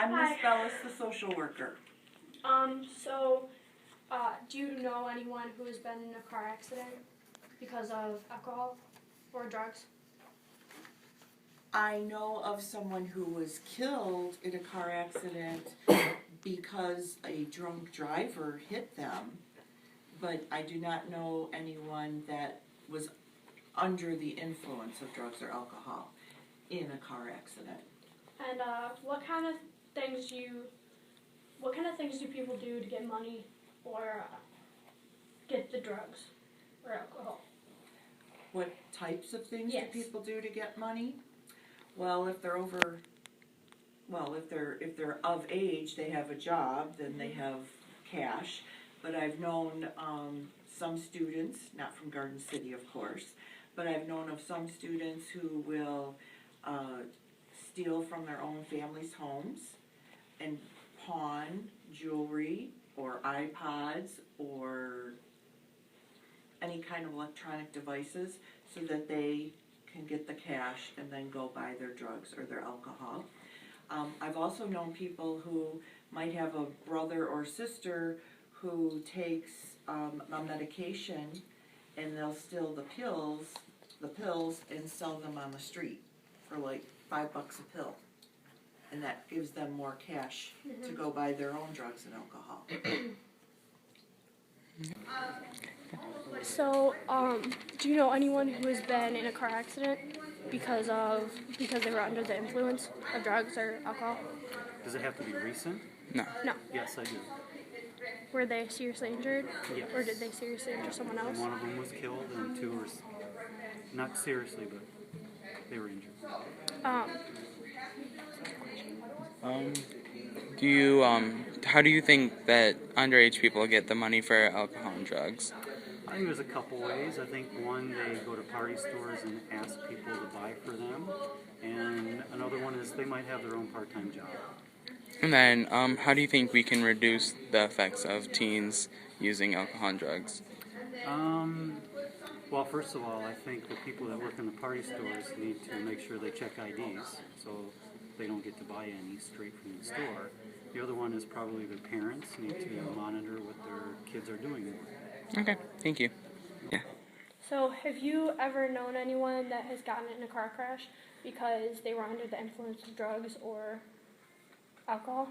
I'm Hi. Miss Bellis, the social worker. Do you know anyone who has been in a car accident because of alcohol or drugs? I know of someone who was killed in a car accident because a drunk driver hit them, but I do not know anyone that was under the influence of drugs or alcohol in a car accident. And what kind of things do people do to get money or get the drugs or alcohol? What types of things Yes. do people do to get money? Well, if they're of age, they have a job, then they have cash. But I've known some students, not from Garden City, of course, but I've known of some students who will steal from their own families' homes and pawn jewelry or iPods or any kind of electronic devices so that they can get the cash and then go buy their drugs or their alcohol. I've also known people who might have a brother or sister who takes a medication and they'll steal the pills and sell them on the street for like $5 a pill. And that gives them more cash to go buy their own drugs and alcohol. So, do you know anyone who has been in a car accident because they were under the influence of drugs or alcohol? Does it have to be recent? No. Yes, I do. Were they seriously injured? Yes. Or did they seriously injure someone else? One of them was killed and two were not seriously, but they were injured. How do you think that underage people get the money for alcohol and drugs? I think there's a couple ways. I think one, they go to party stores and ask people to buy for them. And another one is they might have their own part-time job. And then, how do you think we can reduce the effects of teens using alcohol and drugs? Well, first of all, I think the people that work in the party stores need to make sure they check IDs so they don't get to buy any straight from the store. The other one is probably the parents need to monitor what their kids are doing. Okay, thank you. Yeah. So, have you ever known anyone that has gotten in a car crash because they were under the influence of drugs or alcohol?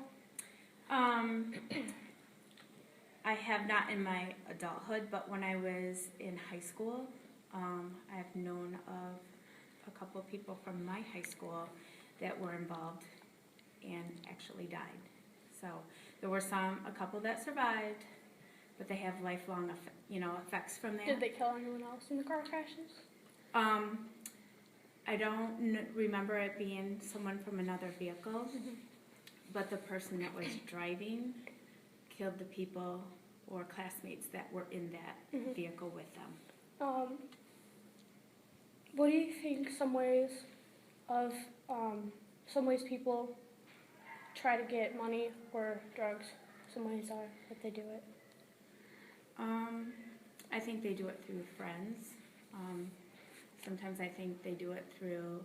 I have not in my adulthood, but when I was in high school, I have known of a couple of people from my high school that were involved and actually died. So there were a couple that survived, but they have lifelong, effects from that. Did they kill anyone else in the car crashes? I don't remember it being someone from another vehicle, but the person that was driving killed the people or classmates that were in that vehicle with them. What do you think some ways people try to get money or drugs? Some ways are that they do it. I think they do it through friends. Sometimes I think they do it through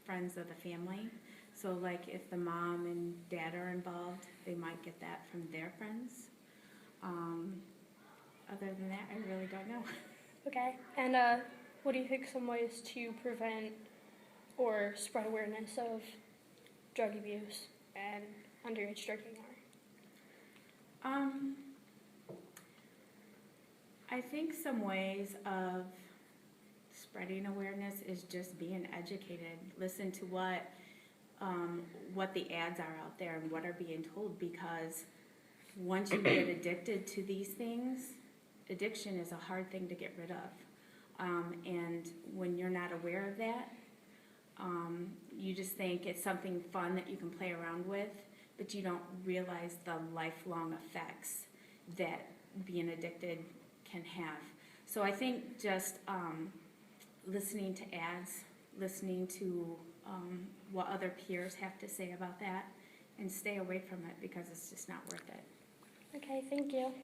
friends of the family. So like if the mom and dad are involved, they might get that from their friends. Other than that, I really don't know. Okay. And what do you think some ways to prevent or spread awareness of drug abuse and underage drinking are? I think some ways of spreading awareness is just being educated. Listen to what the ads are out there and what are being told, because once you get addicted to these things, addiction is a hard thing to get rid of. And when you're not aware of that, you just think it's something fun that you can play around with, but you don't realize the lifelong effects that being addicted can have. So I think just listening to ads, listening to what other peers have to say about that, and stay away from it because it's just not worth it. Okay, thank you.